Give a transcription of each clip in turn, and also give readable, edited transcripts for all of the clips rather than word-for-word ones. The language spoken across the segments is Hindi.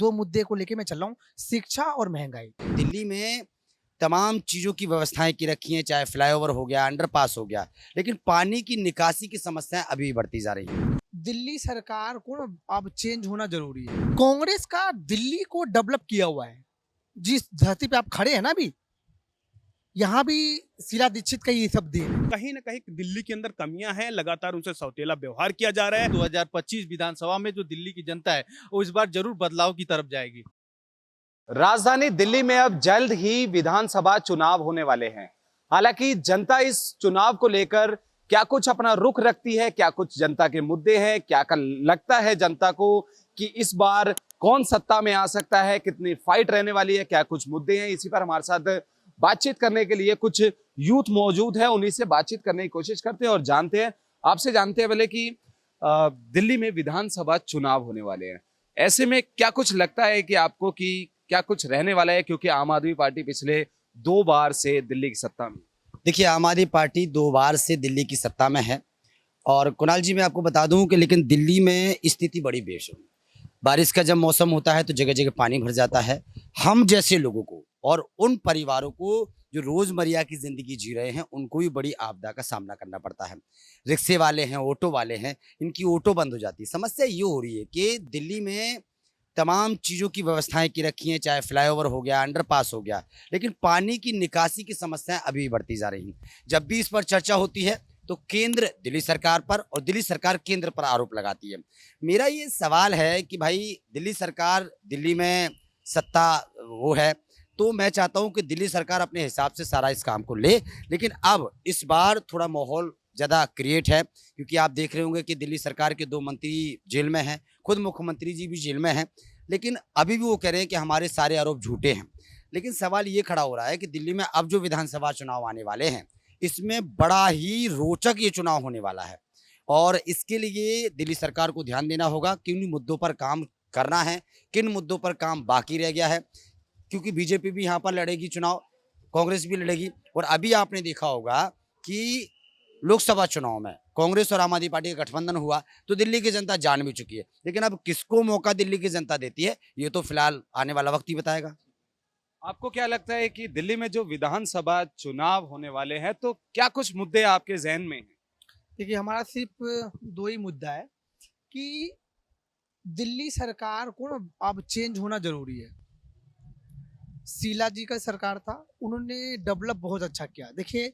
दो मुद्दे को लेके मैं चल रहा हूँ, शिक्षा और महंगाई। दिल्ली में तमाम चीज़ों की व्यवस्थाएं की रखी हैं, चाहे फ्लाईओवर हो गया, अंडरपास हो गया, लेकिन पानी की निकासी की समस्याएं अभी भी बढ़ती जा रही हैं। दिल्ली सरकार को ना अब चेंज होना जरूरी है। कांग्रेस का दिल्ली को डेवलप किया हुआ है। जिस धरती पे आप खड़े हैं ना अभी, यहाँ भी शीला दीक्षित का ये सब देन है। कहीं ना कहीं दिल्ली के अंदर कमियां हैं, लगातार उनसे सौतेला व्यवहार किया जा रहा है। 2025 विधानसभा में जो दिल्ली की जनता है वो इस बार जरूर बदलाव की तरफ जाएगी। राजधानी दिल्ली में अब जल्द ही विधानसभा चुनाव होने वाले हैं। हालांकि जनता इस चुनाव को लेकर क्या कुछ अपना रुख रखती है, क्या कुछ जनता के मुद्दे हैं, क्या लगता है जनता को कि इस बार कौन सत्ता में आ सकता है, कितनी फाइट रहने वाली है, क्या कुछ मुद्दे हैं, इसी पर हमारे साथ बातचीत करने के लिए कुछ यूथ मौजूद है। उन्हीं से बातचीत करने की कोशिश करते हैं और जानते हैं, आपसे जानते हैं पहले कि दिल्ली में विधानसभा चुनाव होने वाले हैं। ऐसे में क्या कुछ लगता है कि आपको कि क्या कुछ रहने वाला है, क्योंकि आम आदमी पार्टी पिछले 2 बार से दिल्ली की सत्ता में। देखिए, आम आदमी पार्टी 2 बार से दिल्ली की सत्ता में है और कुणाल जी मैं आपको बता दूं कि लेकिन दिल्ली में स्थिति बड़ी बेशुमार है। बारिश का जब मौसम होता है तो जगह जगह पानी भर जाता है। हम जैसे लोगों को और उन परिवारों को जो रोजमर्रा की जिंदगी जी रहे हैं उनको भी बड़ी आपदा का सामना करना पड़ता है। रिक्शे वाले हैं, ऑटो वाले हैं, इनकी ऑटो बंद हो जाती है। समस्या ये हो रही है कि दिल्ली में तमाम चीज़ों की व्यवस्थाएं की रखी हैं, चाहे फ्लाईओवर हो गया, अंडरपास हो गया, लेकिन पानी की निकासी की समस्याएं अभी भी बढ़ती जा रही हैं। जब भी इस पर चर्चा होती है तो केंद्र दिल्ली सरकार पर और दिल्ली सरकार केंद्र पर आरोप लगाती है। मेरा ये सवाल है कि भाई दिल्ली सरकार, दिल्ली में सत्ता वो है, तो मैं चाहता हूं कि दिल्ली सरकार अपने हिसाब से सारा इस काम को ले, लेकिन अब इस बार थोड़ा माहौल ज़्यादा क्रिएट है, क्योंकि आप देख रहे होंगे कि दिल्ली सरकार के 2 मंत्री जेल में हैं, खुद मुख्यमंत्री जी भी जेल में हैं, लेकिन अभी भी वो कह रहे हैं कि हमारे सारे आरोप झूठे हैं। लेकिन सवाल ये खड़ा हो रहा है कि दिल्ली में अब जो विधानसभा चुनाव आने वाले हैं, इसमें बड़ा ही रोचक ये चुनाव होने वाला है और इसके लिए दिल्ली सरकार को ध्यान देना होगा किन मुद्दों पर काम करना है, किन मुद्दों पर काम बाकी रह गया है, क्योंकि बीजेपी भी यहाँ पर लड़ेगी चुनाव, कांग्रेस भी लड़ेगी। और अभी आपने देखा होगा कि लोकसभा चुनाव में कांग्रेस और आम आदमी पार्टी का गठबंधन हुआ तो दिल्ली की जनता जान भी चुकी है, लेकिन अब किसको मौका दिल्ली की जनता देती है ये तो फिलहाल आने वाला वक्त ही बताएगा। आपको क्या लगता है कि दिल्ली में जो विधानसभा चुनाव होने वाले हैं तो क्या कुछ मुद्दे आपके जहन में हैं? देखिए, हमारा सिर्फ दो ही मुद्दा है कि दिल्ली सरकार को ना अब चेंज होना जरूरी है। शीला जी का सरकार था, उन्होंने डेवलप बहुत अच्छा किया। देखिए,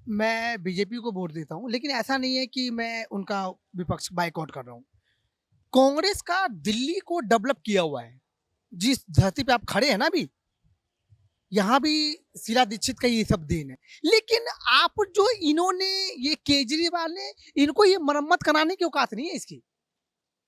मैं बीजेपी को वोट देता हूँ, लेकिन ऐसा नहीं है कि मैं उनका विपक्ष बाइकआउट कर रहा हूँ। कांग्रेस का दिल्ली को डेवलप किया हुआ है। जिस धरती पे आप खड़े हैं ना अभी, यहाँ भी शीला दीक्षित का ये सब देन है। लेकिन आप जो इन्होंने ये केजरीवाल ने, इनको ये मरम्मत कराने की औकात नहीं है इसकी,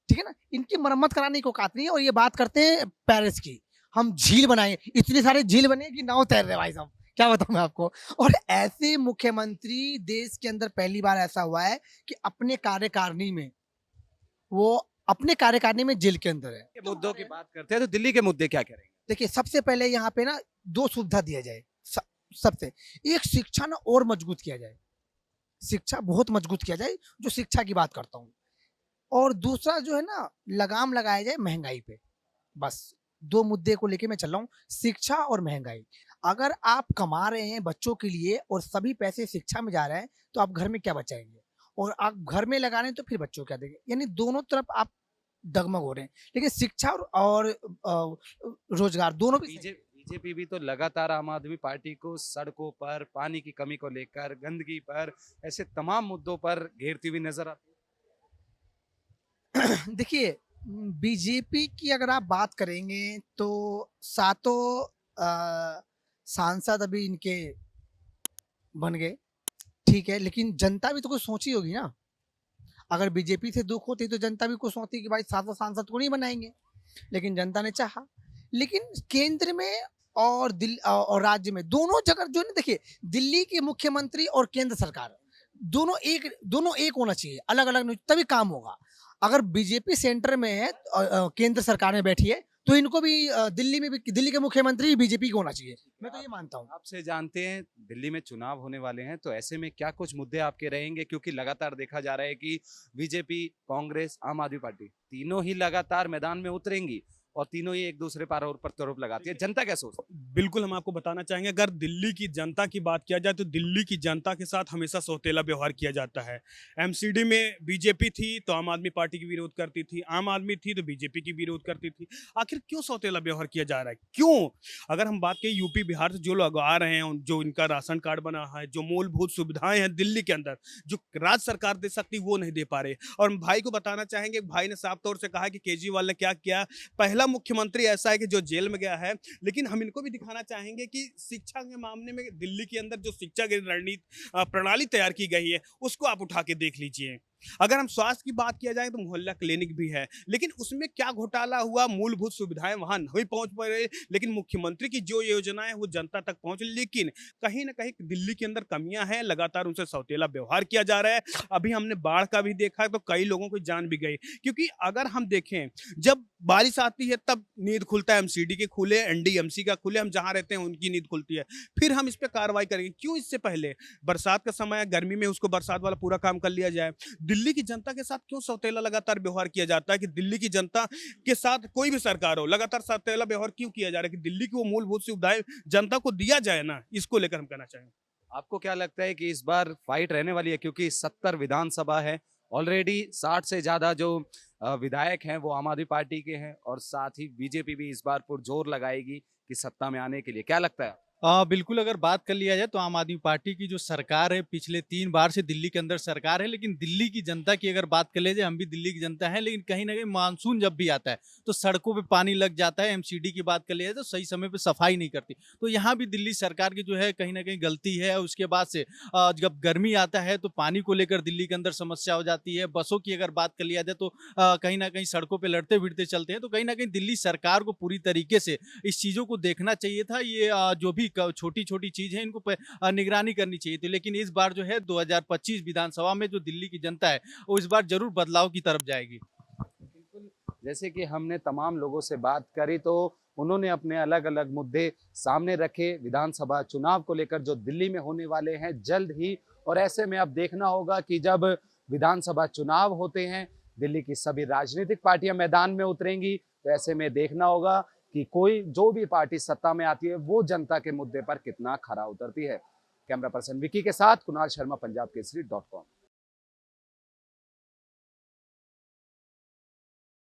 ठीक है ना, इनकी मरम्मत कराने की औकात नहीं है। और ये बात करते हैं पेरिस की, हम झील बनाए, इतने सारे झील बने कि नाव तैर रहे भाई साहब, क्या बताऊं मैं आपको। और ऐसे मुख्यमंत्री देश के अंदर पहली बार ऐसा हुआ है कि अपने कार्यकारिणी में, वो अपने कार्यकारिणी में जेल के अंदर है। मुद्दों की बात करते हैं तो दिल्ली के मुद्दे क्या करेंगे? देखिए, सबसे पहले यहाँ पे ना 2 सुविधा दिया जाए। सबसे एक, शिक्षा ना और मजबूत किया जाए, शिक्षा बहुत मजबूत किया जाए, जो शिक्षा की बात करता हूँ। और दूसरा जो है ना, लगाम लगाया जाए महंगाई पे। बस 2 मुद्दे को लेके मैं चल रहा हूँ, शिक्षा और महंगाई। अगर आप कमा रहे हैं बच्चों के लिए और सभी पैसे शिक्षा में जा रहे हैं तो आप घर में क्या बचाएंगे, और आप घर में लगा रहे हैं तो फिर बच्चों क्या देंगे। यानी दोनों तरफ आप डगमग हो रहे हैं। लेकिन शिक्षा और रोजगार दोनों भी बीजेपी भी तो लगातार आम आदमी पार्टी को सड़कों पर, पानी की कमी को लेकर, गंदगी पर, ऐसे तमाम मुद्दों पर घेरती हुई नजर आती है। देखिए, बीजेपी की अगर आप बात करेंगे तो सातों सांसद अभी इनके बन गए, ठीक है, लेकिन जनता भी तो कुछ सोची होगी ना। अगर बीजेपी से दुख होती तो जनता भी कुछ सोचती कि भाई 7 सांसद को नहीं बनाएंगे, लेकिन जनता ने चाहा। लेकिन केंद्र में और और राज्य में दोनों जगह जो है, देखिए दिल्ली के मुख्यमंत्री और केंद्र सरकार दोनों एक होना चाहिए, अलग अलग नहीं, तभी काम होगा। अगर बीजेपी सेंटर में है, केंद्र सरकार में बैठी है, तो इनको भी दिल्ली के मुख्यमंत्री बीजेपी को होना चाहिए, मैं तो ये मानता हूँ। आपसे जानते हैं दिल्ली में चुनाव होने वाले हैं तो ऐसे में क्या कुछ मुद्दे आपके रहेंगे, क्योंकि लगातार देखा जा रहा है कि बीजेपी, कांग्रेस, आम आदमी पार्टी तीनों ही लगातार मैदान में उतरेंगी और तीनों ही एक दूसरे पर और प्रत्यारोप लगाती है। जनता क्या सोचती है? बिल्कुल हम आपको बताना चाहेंगे, अगर दिल्ली की जनता की बात किया जाए तो दिल्ली की जनता के साथ हमेशा सौतेला व्यवहार किया जाता है। एमसीडी में बीजेपी थी तो आम आदमी पार्टी की विरोध करती थी, आम आदमी थी तो बीजेपी की विरोध करती थी। आखिर क्यों सौतेला व्यवहार किया जा रहा है, क्यों? अगर हम बात करें यूपी बिहार से जो लोग आ रहे हैं, जो इनका राशन कार्ड बना है, जो मूलभूत सुविधाएं हैं दिल्ली के अंदर जो राज्य सरकार दे सकती वो नहीं दे पा रहे। और भाई को बताना चाहेंगे, भाई ने साफ तौर से कहा कि केजरीवाल ने क्या किया, पहला मुख्यमंत्री ऐसा है कि जो जेल में गया है। लेकिन हम इनको भी दिखाना चाहेंगे कि शिक्षा के मामले में दिल्ली के अंदर जो शिक्षा की रणनीति प्रणाली तैयार की गई है उसको आप उठा के देख लीजिए। अगर हम स्वास्थ्य की बात किया जाए तो मोहल्ला क्लिनिक भी है, लेकिन उसमें क्या घोटाला हुआ, मूलभूत सुविधाएं वहां नहीं पहुंच पा रही। लेकिन मुख्यमंत्री की जो योजनाएं वो जनता तक पहुंच, लेकिन कहीं ना कहीं दिल्ली के अंदर कमियां हैं, लगातार उनसे सौतेला व्यवहार किया जा रहा है। अभी हमने बाढ़ का भी देखा तो कई लोगों की जान भी गई, क्योंकि अगर हम देखें जब बारिश आती है तब नींद खुलता है, एमसीडी के खुले, एनडीएमसी का खुले, हम जहां रहते हैं उनकी नींद खुलती है, फिर हम इस पर कार्रवाई करेंगे। क्यों इससे पहले बरसात का समय है, गर्मी में उसको बरसात वाला पूरा काम कर लिया जाए। दिल्ली की जनता के साथ क्यों सौतेला लगातार व्यवहार किया जाता है कि दिल्ली की जनता के साथ कोई भी सरकार हो लगातार सौतेला व्यवहार क्यों किया जा रहा है कि दिल्ली की वो मूलभूत सुविधाएं जनता को दिया जाए ना, इसको लेकर हम कहना चाहेंगे। आपको क्या लगता है कि इस बार फाइट रहने वाली है, क्योंकि 70 विधानसभा है, ऑलरेडी 60 से ज्यादा जो विधायक हैं वो आम आदमी पार्टी के हैं और साथ ही बीजेपी भी इस बार पुरजोर लगाएगी कि सत्ता में आने के लिए, क्या लगता है? बिल्कुल, अगर बात कर लिया जाए तो आम आदमी पार्टी की जो सरकार है पिछले 3 बार से दिल्ली के अंदर सरकार है, लेकिन दिल्ली की जनता की अगर बात कर लिया जाए, हम भी दिल्ली की जनता है, लेकिन कहीं ना कहीं मानसून जब भी आता है तो सड़कों पे पानी लग जाता है। एमसीडी की बात कर लिया जाए तो सही समय पे सफाई नहीं करती, तो यहाँ भी दिल्ली सरकार की जो है कहीं ना कहीं गलती है। उसके बाद से जब गर्मी आता है तो पानी को लेकर दिल्ली के अंदर समस्या हो जाती है। बसों की अगर बात कर लिया जाए तो कहीं ना कहीं सड़कों पर लड़ते भिड़ते चलते हैं, तो कहीं ना कहीं दिल्ली सरकार को पूरी तरीके से इस चीज़ों को देखना चाहिए था। ये जो भी छोटी छोटी चीज है इनको निगरानी करनी चाहिए थी, लेकिन इस बार जो है 2025 विधानसभा में जो दिल्ली की जनता है वो इस बार जरूर बदलाव की तरफ जाएगी। जैसे कि हमने तमाम लोगों से बात करी तो उन्होंने अपने अलग अलग मुद्दे सामने रखे विधानसभा चुनाव को लेकर जो दिल्ली में होने वाले हैं जल्द ही। और ऐसे में अब देखना होगा कि जब विधानसभा चुनाव होते हैं दिल्ली की सभी राजनीतिक पार्टियां मैदान में उतरेंगी, तो ऐसे में देखना होगा कि कोई जो भी पार्टी सत्ता में आती है वो जनता के मुद्दे पर कितना खरा उतरती है। कैमरा पर्सन विकी के साथ कुणाल शर्मा, पंजाब केसरी.com।